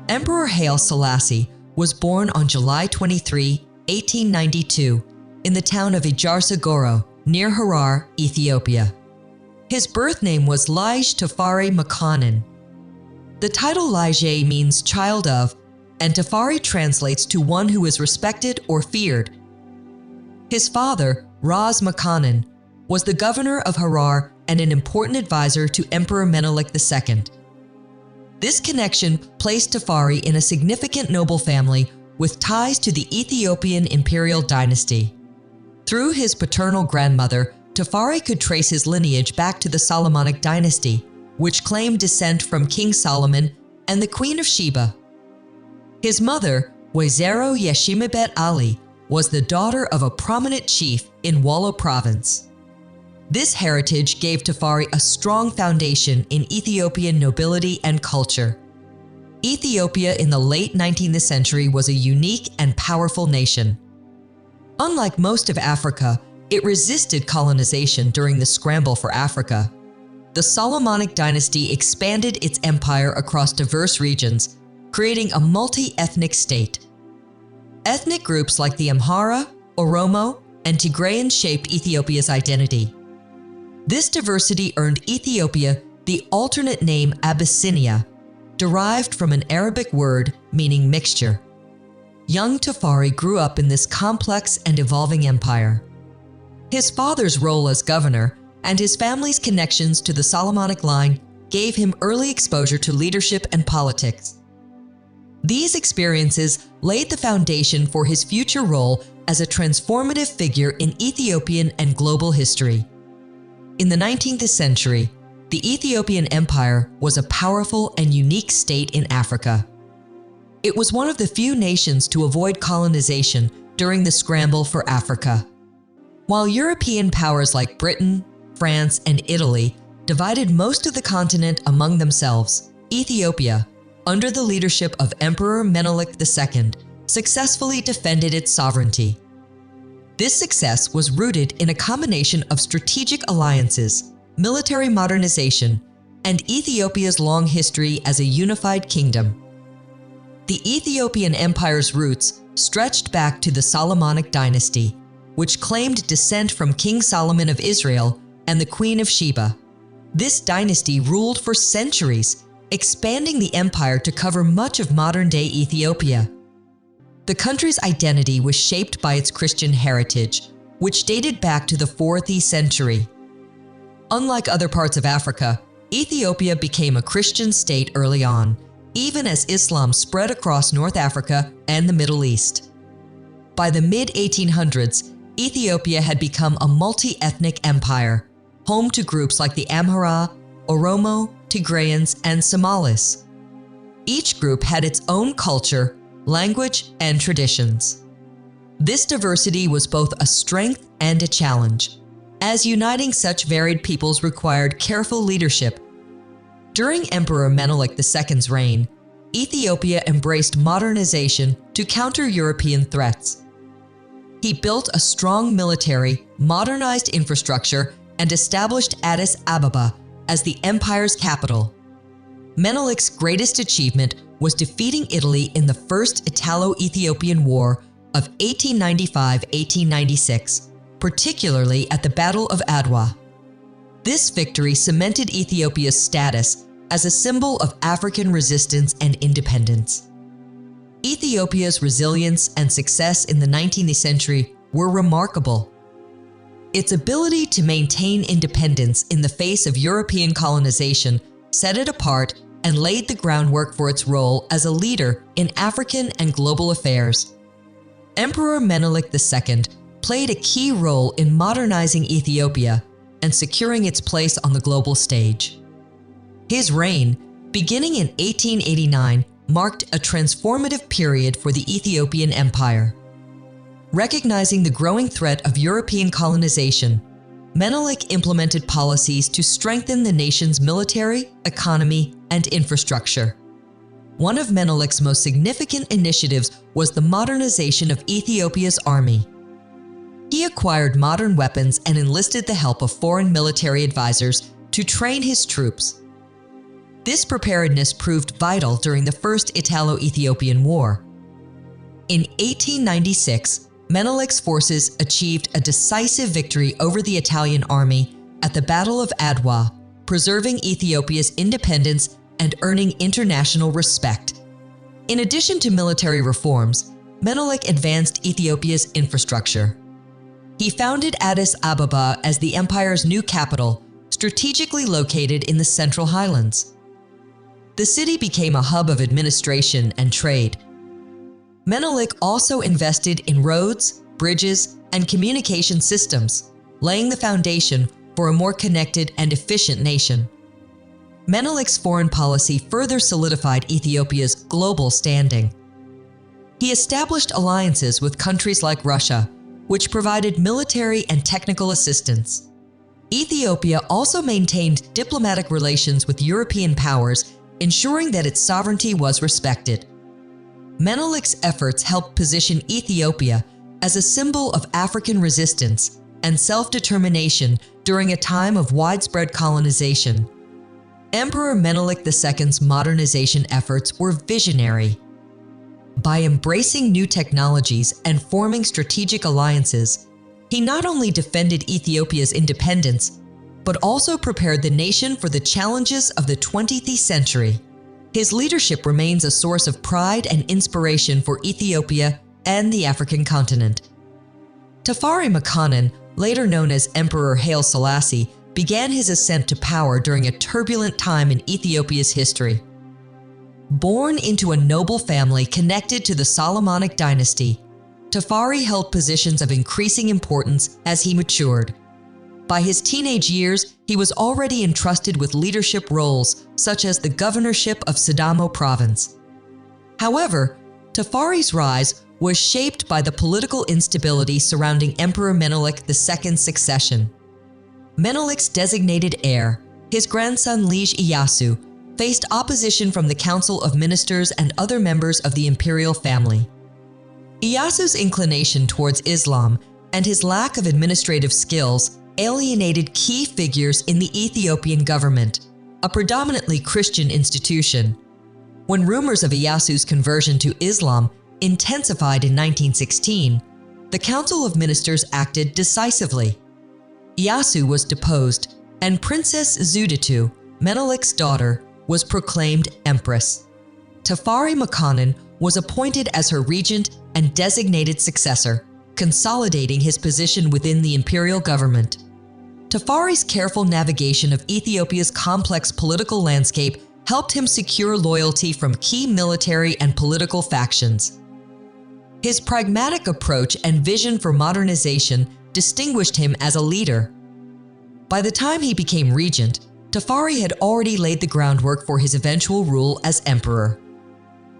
Emperor Haile Selassie was born on July 23, 1892, in the town of Ijarsagoro, near Harar, Ethiopia. His birth name was Lige Tafari Makanin. The title Lige means child of, and Tafari translates to one who is respected or feared. His father, Ras Makanin, was the governor of Harar and an important advisor to Emperor Menelik II. This connection placed Tafari in a significant noble family with ties to the Ethiopian imperial dynasty. Through his paternal grandmother, Tafari could trace his lineage back to the Solomonic dynasty, which claimed descent from King Solomon and the Queen of Sheba. His mother, Wazero Yeshimebet Ali, was the daughter of a prominent chief in Wollo province. This heritage gave Tafari a strong foundation in Ethiopian nobility and culture. Ethiopia in the late 19th century was a unique and powerful nation. Unlike most of Africa, it resisted colonization during the scramble for Africa. The Solomonic dynasty expanded its empire across diverse regions, creating a multi-ethnic state. Ethnic groups like the Amhara, Oromo, and Tigrayan shaped Ethiopia's identity. This diversity earned Ethiopia the alternate name Abyssinia, derived from an Arabic word meaning mixture. Young Tafari grew up in this complex and evolving empire. His father's role as governor and his family's connections to the Solomonic line gave him early exposure to leadership and politics. These experiences laid the foundation for his future role as a transformative figure in Ethiopian and global history. In the 19th century, the Ethiopian Empire was a powerful and unique state in Africa. It was one of the few nations to avoid colonization during the scramble for Africa. While European powers like Britain, France, and Italy divided most of the continent among themselves, Ethiopia, under the leadership of Emperor Menelik II, successfully defended its sovereignty. This success was rooted in a combination of strategic alliances, military modernization, and Ethiopia's long history as a unified kingdom. The Ethiopian Empire's roots stretched back to the Solomonic dynasty, which claimed descent from King Solomon of Israel and the Queen of Sheba. This dynasty ruled for centuries, expanding the empire to cover much of modern-day Ethiopia. The country's identity was shaped by its Christian heritage, which dated back to the 4th century. Unlike other parts of Africa, Ethiopia became a Christian state early on, even as Islam spread across North Africa and the Middle East. By the mid-1800s, Ethiopia had become a multi-ethnic empire, home to groups like the Amhara, Oromo, Tigrayans, and Somalis. Each group had its own culture, language, and traditions. This diversity was both a strength and a challenge, as uniting such varied peoples required careful leadership. During Emperor Menelik II's reign, Ethiopia embraced modernization to counter European threats. He built a strong military, modernized infrastructure, and established Addis Ababa as the empire's capital. Menelik's greatest achievement was defeating Italy in the First Italo-Ethiopian War of 1895-1896, particularly at the Battle of Adwa. This victory cemented Ethiopia's status as a symbol of African resistance and independence. Ethiopia's resilience and success in the 19th century were remarkable. Its ability to maintain independence in the face of European colonization set it apart and laid the groundwork for its role as a leader in African and global affairs. Emperor Menelik II played a key role in modernizing Ethiopia and securing its place on the global stage. His reign, beginning in 1889, marked a transformative period for the Ethiopian Empire. Recognizing the growing threat of European colonization, Menelik implemented policies to strengthen the nation's military, economy, and infrastructure. One of Menelik's most significant initiatives was the modernization of Ethiopia's army. He acquired modern weapons and enlisted the help of foreign military advisors to train his troops. This preparedness proved vital during the First Italo-Ethiopian War. In 1896, Menelik's forces achieved a decisive victory over the Italian army at the Battle of Adwa, preserving Ethiopia's independence and earning international respect. In addition to military reforms, Menelik advanced Ethiopia's infrastructure. He founded Addis Ababa as the empire's new capital, strategically located in the Central Highlands. The city became a hub of administration and trade. Menelik also invested in roads, bridges, and communication systems, laying the foundation for a more connected and efficient nation. Menelik's foreign policy further solidified Ethiopia's global standing. He established alliances with countries like Russia, which provided military and technical assistance. Ethiopia also maintained diplomatic relations with European powers, ensuring that its sovereignty was respected. Menelik's efforts helped position Ethiopia as a symbol of African resistance and self-determination during a time of widespread colonization. Emperor Menelik II's modernization efforts were visionary. By embracing new technologies and forming strategic alliances, he not only defended Ethiopia's independence, but also prepared the nation for the challenges of the 20th century. His leadership remains a source of pride and inspiration for Ethiopia and the African continent. Tafari Makanin, later known as Emperor Haile Selassie, began his ascent to power during a turbulent time in Ethiopia's history. Born into a noble family connected to the Solomonic dynasty, Tafari held positions of increasing importance as he matured. By his teenage years, he was already entrusted with leadership roles such as the governorship of Sidamo province. However, Tafari's rise was shaped by the political instability surrounding Emperor Menelik II's succession. Menelik's designated heir, his grandson Lige Iyasu, faced opposition from the Council of Ministers and other members of the imperial family. Iyasu's inclination towards Islam and his lack of administrative skills alienated key figures in the Ethiopian government, a predominantly Christian institution. When rumors of Iyasu's conversion to Islam intensified in 1916, the Council of Ministers acted decisively. Iyasu was deposed, and Princess Zuditu, Menelik's daughter, was proclaimed empress. Tafari Makanin was appointed as her regent and designated successor, consolidating his position within the imperial government. Tafari's careful navigation of Ethiopia's complex political landscape helped him secure loyalty from key military and political factions. His pragmatic approach and vision for modernization distinguished him as a leader. By the time he became regent, Tafari had already laid the groundwork for his eventual rule as emperor.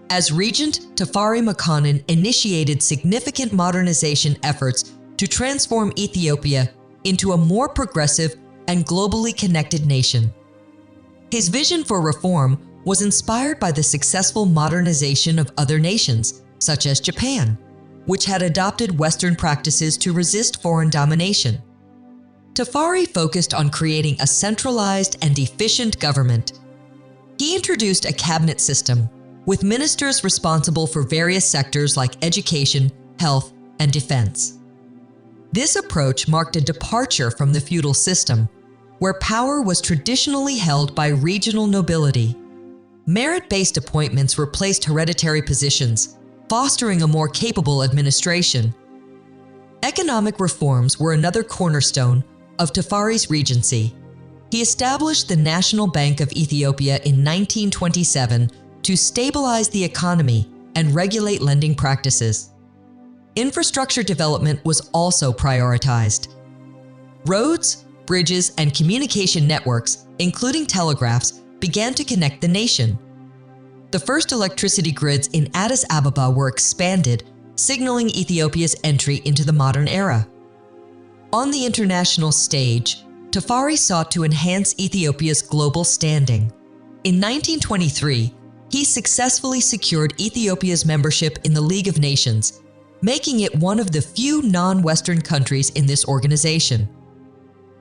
As regent, Tafari Makanin initiated significant modernization efforts to transform Ethiopia into a more progressive and globally connected nation. His vision for reform was inspired by the successful modernization of other nations, such as Japan, which had adopted Western practices to resist foreign domination. Tafari focused on creating a centralized and efficient government. He introduced a cabinet system, with ministers responsible for various sectors like education, health, and defense. This approach marked a departure from the feudal system, where power was traditionally held by regional nobility. Merit-based appointments replaced hereditary positions, fostering a more capable administration. Economic reforms were another cornerstone of Tafari's regency. He established the National Bank of Ethiopia in 1927 to stabilize the economy and regulate lending practices. Infrastructure development was also prioritized. Roads, bridges, and communication networks, including telegraphs, began to connect the nation. The first electricity grids in Addis Ababa were expanded, signaling Ethiopia's entry into the modern era. On the international stage, Tafari sought to enhance Ethiopia's global standing. In 1923, he successfully secured Ethiopia's membership in the League of Nations, making it one of the few non-Western countries in this organization.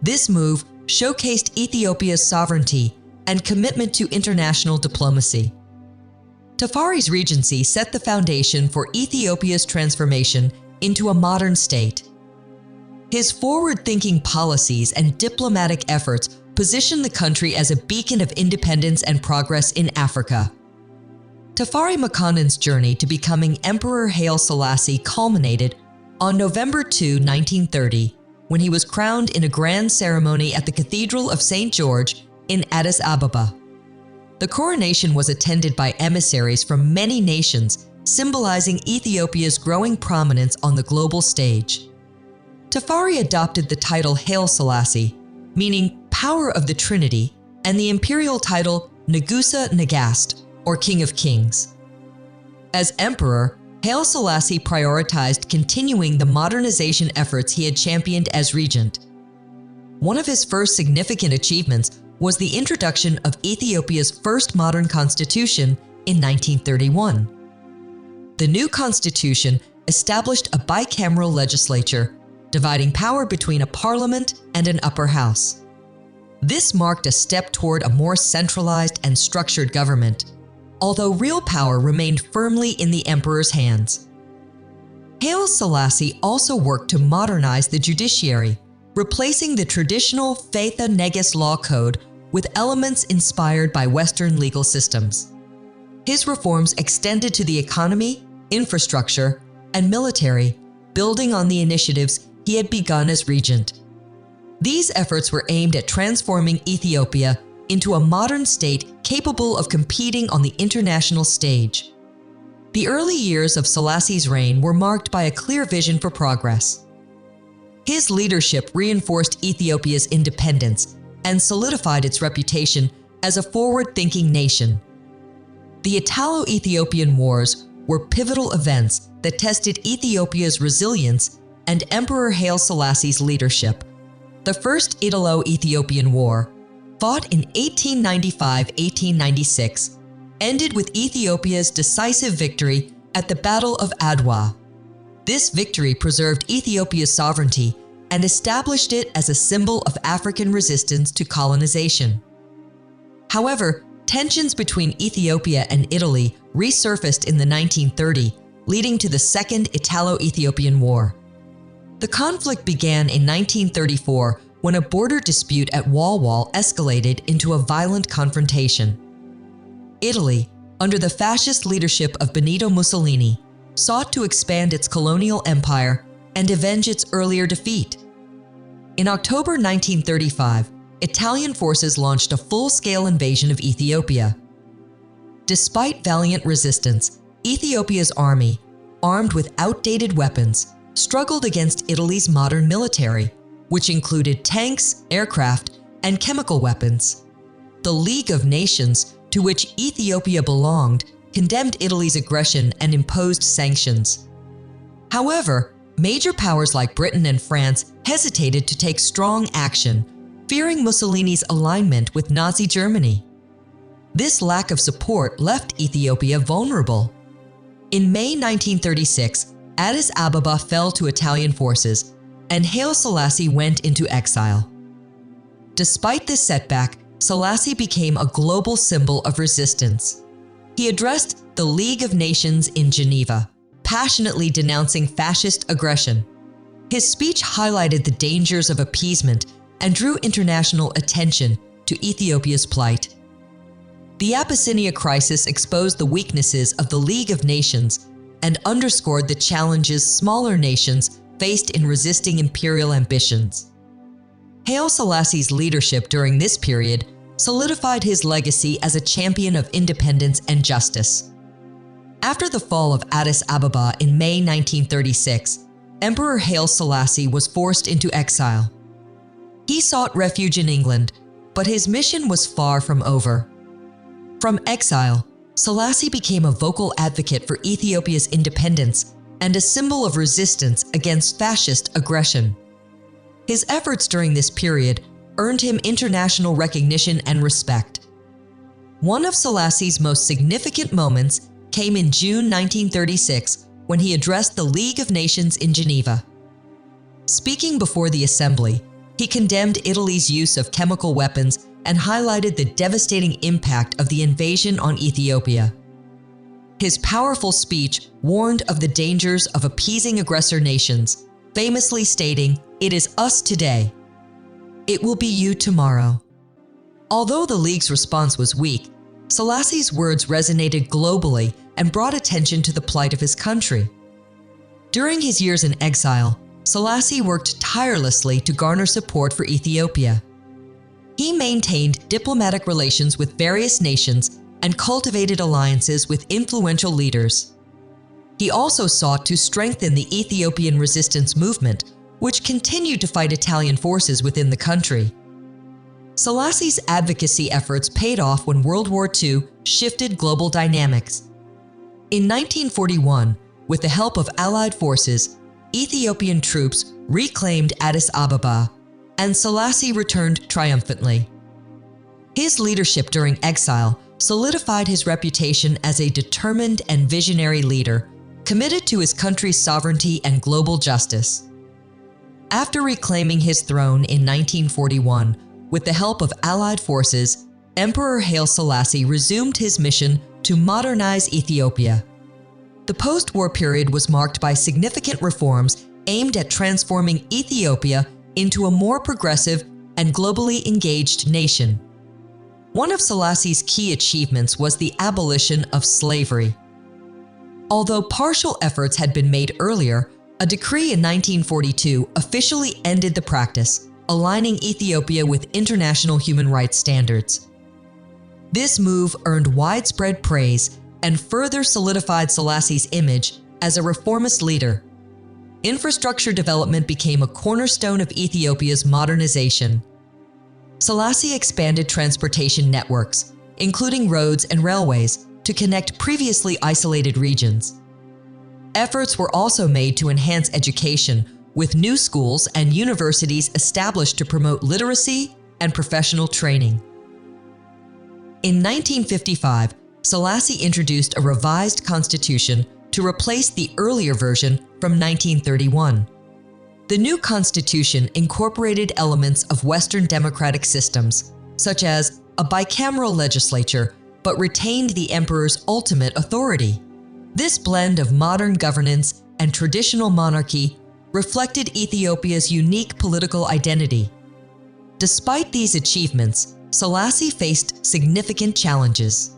This move showcased Ethiopia's sovereignty and commitment to international diplomacy. Tafari's regency set the foundation for Ethiopia's transformation into a modern state. His forward-thinking policies and diplomatic efforts positioned the country as a beacon of independence and progress in Africa. Tafari Makonnen's journey to becoming Emperor Haile Selassie culminated on November 2, 1930, when he was crowned in a grand ceremony at the Cathedral of St. George in Addis Ababa. The coronation was attended by emissaries from many nations, symbolizing Ethiopia's growing prominence on the global stage. Tafari adopted the title Haile Selassie, meaning Power of the Trinity, and the imperial title Negusa Nagast, or King of Kings. As emperor, Haile Selassie prioritized continuing the modernization efforts he had championed as regent. One of his first significant achievements was the introduction of Ethiopia's first modern constitution in 1931. The new constitution established a bicameral legislature, dividing power between a parliament and an upper house. This marked a step toward a more centralized and structured government, although real power remained firmly in the emperor's hands. Haile Selassie also worked to modernize the judiciary, replacing the traditional Fetha Negus law code with elements inspired by Western legal systems. His reforms extended to the economy, infrastructure, and military, building on the initiatives he had begun as regent. These efforts were aimed at transforming Ethiopia into a modern state capable of competing on the international stage. The early years of Selassie's reign were marked by a clear vision for progress. His leadership reinforced Ethiopia's independence and solidified its reputation as a forward-thinking nation. The Italo-Ethiopian Wars were pivotal events that tested Ethiopia's resilience and Emperor Haile Selassie's leadership. The First Italo-Ethiopian War, fought in 1895-1896, ended with Ethiopia's decisive victory at the Battle of Adwa. This victory preserved Ethiopia's sovereignty and established it as a symbol of African resistance to colonization. However, tensions between Ethiopia and Italy resurfaced in the 1930s, leading to the Second Italo-Ethiopian War. The conflict began in 1934 when a border dispute at Walwal escalated into a violent confrontation. Italy, under the fascist leadership of Benito Mussolini, sought to expand its colonial empire and avenge its earlier defeat. In October 1935, Italian forces launched a full-scale invasion of Ethiopia. Despite valiant resistance, Ethiopia's army, armed with outdated weapons, struggled against Italy's modern military, which included tanks, aircraft, and chemical weapons. The League of Nations, to which Ethiopia belonged, condemned Italy's aggression and imposed sanctions. However, major powers like Britain and France hesitated to take strong action, fearing Mussolini's alignment with Nazi Germany. This lack of support left Ethiopia vulnerable. In May 1936, Addis Ababa fell to Italian forces, and Haile Selassie went into exile. Despite this setback, Selassie became a global symbol of resistance. He addressed the League of Nations in Geneva, passionately denouncing fascist aggression. His speech highlighted the dangers of appeasement and drew international attention to Ethiopia's plight. The Abyssinia crisis exposed the weaknesses of the League of Nations and underscored the challenges smaller nations faced in resisting imperial ambitions. Haile Selassie's leadership during this period solidified his legacy as a champion of independence and justice. After the fall of Addis Ababa in May 1936, Emperor Haile Selassie was forced into exile. He sought refuge in England, but his mission was far from over. From exile, Selassie became a vocal advocate for Ethiopia's independence and a symbol of resistance against fascist aggression. His efforts during this period earned him international recognition and respect. One of Selassie's most significant moments came in June 1936 when he addressed the League of Nations in Geneva. Speaking before the assembly, he condemned Italy's use of chemical weapons and highlighted the devastating impact of the invasion on Ethiopia. His powerful speech warned of the dangers of appeasing aggressor nations, famously stating, "It is us today. It will be you tomorrow." Although the League's response was weak, Selassie's words resonated globally and brought attention to the plight of his country. During his years in exile, Selassie worked tirelessly to garner support for Ethiopia. He maintained diplomatic relations with various nations and cultivated alliances with influential leaders. He also sought to strengthen the Ethiopian resistance movement, which continued to fight Italian forces within the country. Selassie's advocacy efforts paid off when World War II shifted global dynamics. In 1941, with the help of Allied forces, Ethiopian troops reclaimed Addis Ababa, and Selassie returned triumphantly. His leadership during exile solidified his reputation as a determined and visionary leader, committed to his country's sovereignty and global justice. After reclaiming his throne in 1941, with the help of Allied forces, Emperor Haile Selassie resumed his mission to modernize Ethiopia. The post-war period was marked by significant reforms aimed at transforming Ethiopia into a more progressive and globally engaged nation. One of Selassie's key achievements was the abolition of slavery. Although partial efforts had been made earlier, a decree in 1942 officially ended the practice, aligning Ethiopia with international human rights standards. This move earned widespread praise and further solidified Selassie's image as a reformist leader. Infrastructure development became a cornerstone of Ethiopia's modernization. Selassie expanded transportation networks, including roads and railways, to connect previously isolated regions. Efforts were also made to enhance education, with new schools and universities established to promote literacy and professional training. In 1955, Selassie introduced a revised constitution to replace the earlier version from 1931. The new constitution incorporated elements of Western democratic systems, such as a bicameral legislature, but retained the emperor's ultimate authority. This blend of modern governance and traditional monarchy reflected Ethiopia's unique political identity. Despite these achievements, Selassie faced significant challenges.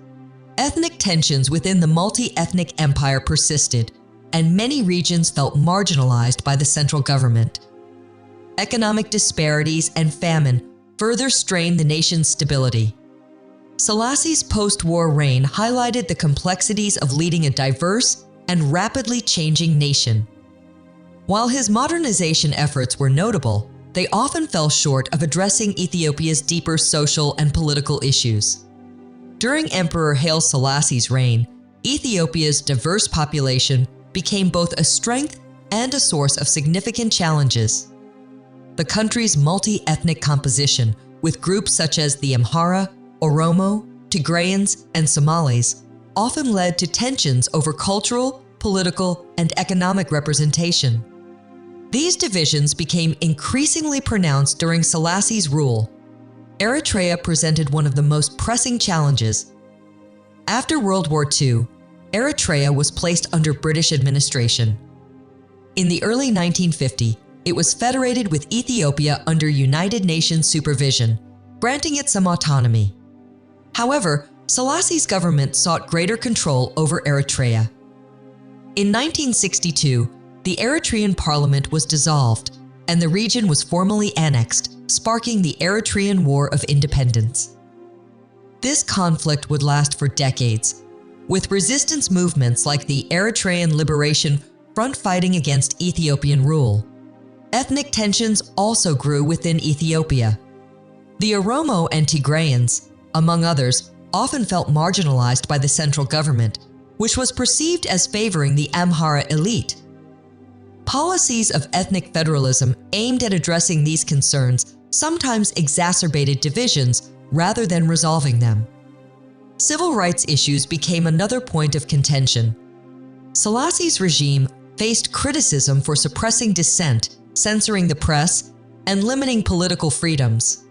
Ethnic tensions within the multi-ethnic empire persisted, and many regions felt marginalized by the central government. Economic disparities and famine further strained the nation's stability. Selassie's post-war reign highlighted the complexities of leading a diverse and rapidly changing nation. While his modernization efforts were notable, they often fell short of addressing Ethiopia's deeper social and political issues. During Emperor Haile Selassie's reign, Ethiopia's diverse population became both a strength and a source of significant challenges. The country's multi-ethnic composition, with groups such as the Amhara, Oromo, Tigrayans, and Somalis, often led to tensions over cultural, political, and economic representation. These divisions became increasingly pronounced during Selassie's rule. Eritrea presented one of the most pressing challenges. After World War II, Eritrea was placed under British administration. In the early 1950s, it was federated with Ethiopia under United Nations supervision, granting it some autonomy. However, Selassie's government sought greater control over Eritrea. In 1962, the Eritrean parliament was dissolved, and the region was formally annexed, sparking the Eritrean War of Independence. This conflict would last for decades, with resistance movements like the Eritrean Liberation Front fighting against Ethiopian rule. Ethnic tensions also grew within Ethiopia. The Oromo and Tigrayans, among others, often felt marginalized by the central government, which was perceived as favoring the Amhara elite. Policies of ethnic federalism aimed at addressing these concerns sometimes exacerbated divisions rather than resolving them. Civil rights issues became another point of contention. Selassie's regime faced criticism for suppressing dissent, censoring the press, and limiting political freedoms.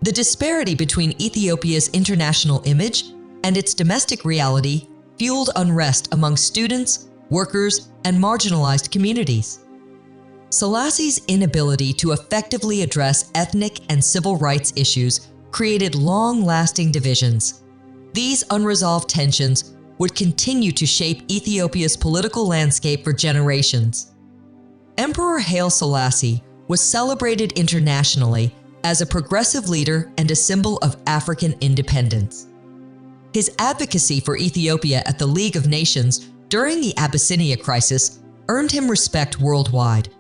The disparity between Ethiopia's international image and its domestic reality fueled unrest among students, workers, and marginalized communities. Selassie's inability to effectively address ethnic and civil rights issues created long-lasting divisions. These unresolved tensions would continue to shape Ethiopia's political landscape for generations. Emperor Haile Selassie was celebrated internationally as a progressive leader and a symbol of African independence. His advocacy for Ethiopia at the League of Nations during the Abyssinia crisis earned him respect worldwide.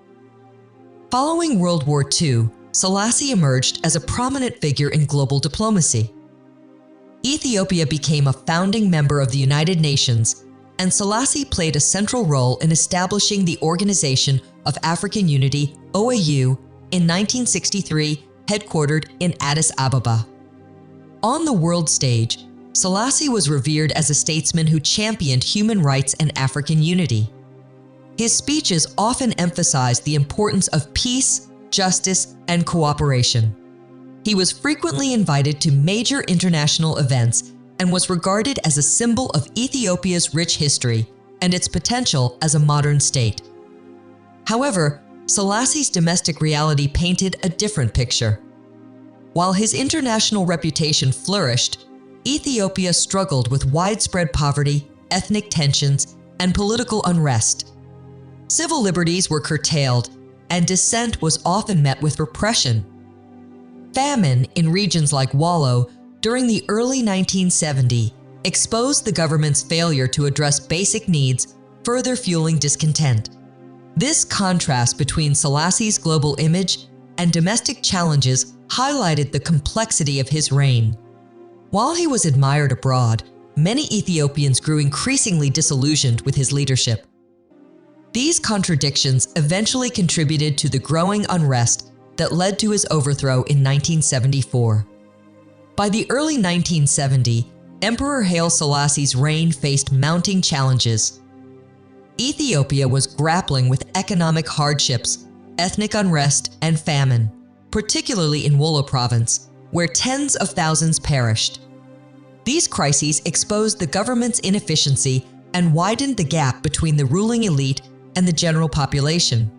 Following World War II, Selassie emerged as a prominent figure in global diplomacy. Ethiopia became a founding member of the United Nations, and Selassie played a central role in establishing the Organization of African Unity, OAU, in 1963, headquartered in Addis Ababa. On the world stage, Selassie was revered as a statesman who championed human rights and African unity. His speeches often emphasized the importance of peace, justice, and cooperation. He was frequently invited to major international events and was regarded as a symbol of Ethiopia's rich history and its potential as a modern state. However, Selassie's domestic reality painted a different picture. While his international reputation flourished, Ethiopia struggled with widespread poverty, ethnic tensions, and political unrest. Civil liberties were curtailed, and dissent was often met with repression. Famine in regions like Wallo during the early 1970s exposed the government's failure to address basic needs, further fueling discontent. This contrast between Selassie's global image and domestic challenges highlighted the complexity of his reign. While he was admired abroad, many Ethiopians grew increasingly disillusioned with his leadership. These contradictions eventually contributed to the growing unrest that led to his overthrow in 1974. By the early 1970s, Emperor Haile Selassie's reign faced mounting challenges. Ethiopia was grappling with economic hardships, ethnic unrest, and famine, particularly in Wollo province, where tens of thousands perished. These crises exposed the government's inefficiency and widened the gap between the ruling elite and the general population.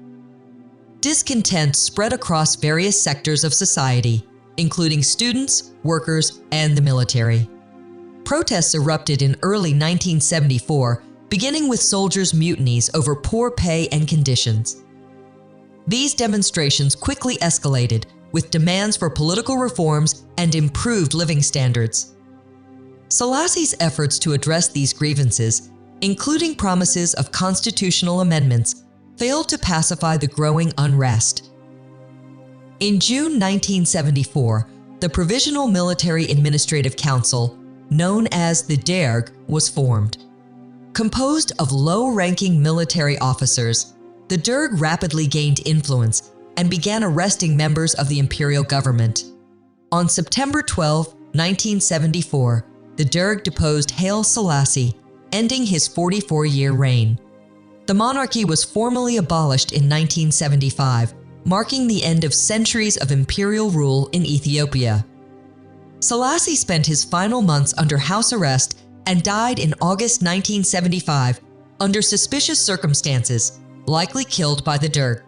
Discontent spread across various sectors of society, including students, workers, and the military. Protests erupted in early 1974, beginning with soldiers' mutinies over poor pay and conditions. These demonstrations quickly escalated, with demands for political reforms and improved living standards. Selassie's efforts to address these grievances, including promises of constitutional amendments, failed to pacify the growing unrest. In June 1974, the Provisional Military Administrative Council, known as the DERG, was formed. Composed of low-ranking military officers, the DERG rapidly gained influence and began arresting members of the imperial government. On September 12, 1974, the DERG deposed Haile Selassie, ending his 44-year reign. The monarchy was formally abolished in 1975, marking the end of centuries of imperial rule in Ethiopia. Selassie spent his final months under house arrest and died in August 1975 under suspicious circumstances, likely killed by the DERG.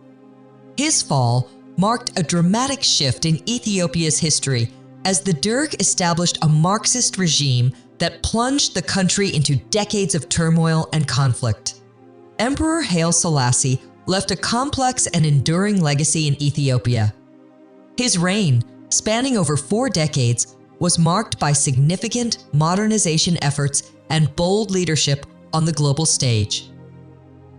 His fall marked a dramatic shift in Ethiopia's history as the DERG established a Marxist regime that plunged the country into decades of turmoil and conflict. Emperor Haile Selassie left a complex and enduring legacy in Ethiopia. His reign, spanning over 4 decades, was marked by significant modernization efforts and bold leadership on the global stage.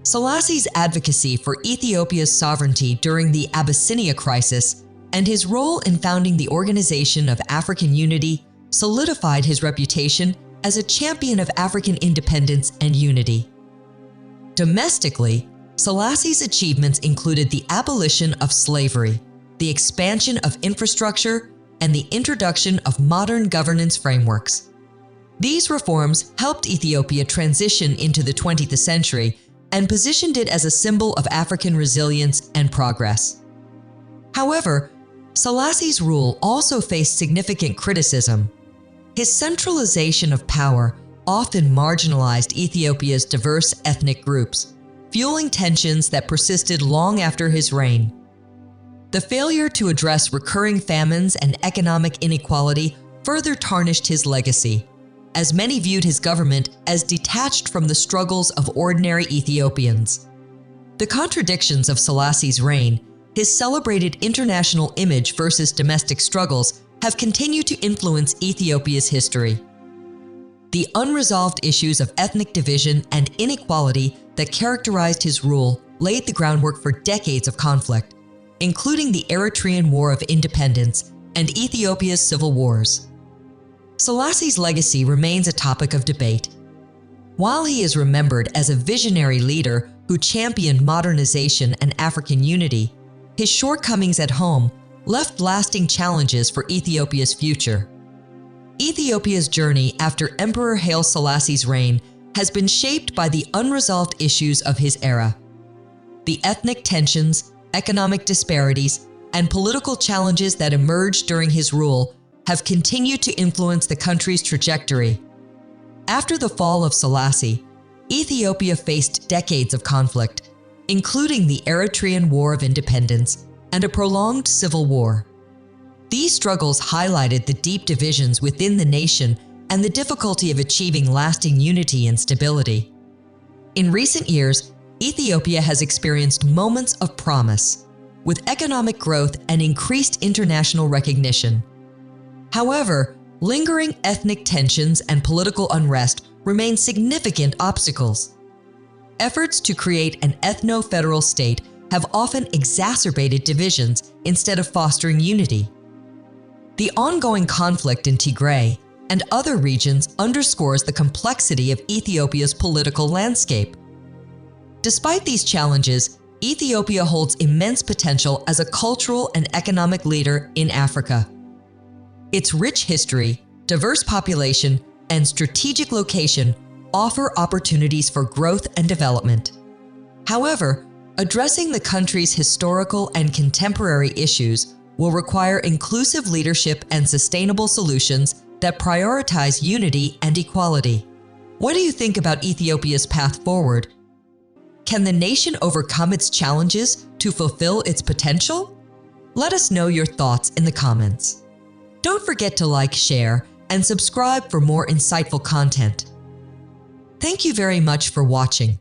Selassie's advocacy for Ethiopia's sovereignty during the Abyssinia crisis and his role in founding the Organization of African Unity solidified his reputation as a champion of African independence and unity. Domestically, Selassie's achievements included the abolition of slavery, the expansion of infrastructure, and the introduction of modern governance frameworks. These reforms helped Ethiopia transition into the 20th century and positioned it as a symbol of African resilience and progress. However, Selassie's rule also faced significant criticism. His centralization of power often marginalized Ethiopia's diverse ethnic groups, fueling tensions that persisted long after his reign. The failure to address recurring famines and economic inequality further tarnished his legacy, as many viewed his government as detached from the struggles of ordinary Ethiopians. The contradictions of Selassie's reign, his celebrated international image versus domestic struggles, have continued to influence Ethiopia's history. The unresolved issues of ethnic division and inequality that characterized his rule laid the groundwork for decades of conflict, including the Eritrean War of Independence and Ethiopia's civil wars. Selassie's legacy remains a topic of debate. While he is remembered as a visionary leader who championed modernization and African unity, his shortcomings at home left lasting challenges for Ethiopia's future. Ethiopia's journey after Emperor Haile Selassie's reign has been shaped by the unresolved issues of his era. The ethnic tensions, economic disparities, and political challenges that emerged during his rule have continued to influence the country's trajectory. After the fall of Selassie, Ethiopia faced decades of conflict, including the Eritrean War of Independence and a prolonged civil war. These struggles highlighted the deep divisions within the nation and the difficulty of achieving lasting unity and stability. In recent years, Ethiopia has experienced moments of promise, with economic growth and increased international recognition. However, lingering ethnic tensions and political unrest remain significant obstacles. Efforts to create an ethno-federal state have often exacerbated divisions instead of fostering unity. The ongoing conflict in Tigray and other regions underscores the complexity of Ethiopia's political landscape. Despite these challenges, Ethiopia holds immense potential as a cultural and economic leader in Africa. Its rich history, diverse population, and strategic location offer opportunities for growth and development. However, addressing the country's historical and contemporary issues will require inclusive leadership and sustainable solutions that prioritize unity and equality. What do you think about Ethiopia's path forward? Can the nation overcome its challenges to fulfill its potential? Let us know your thoughts in the comments. Don't forget to like, share, and subscribe for more insightful content. Thank you very much for watching.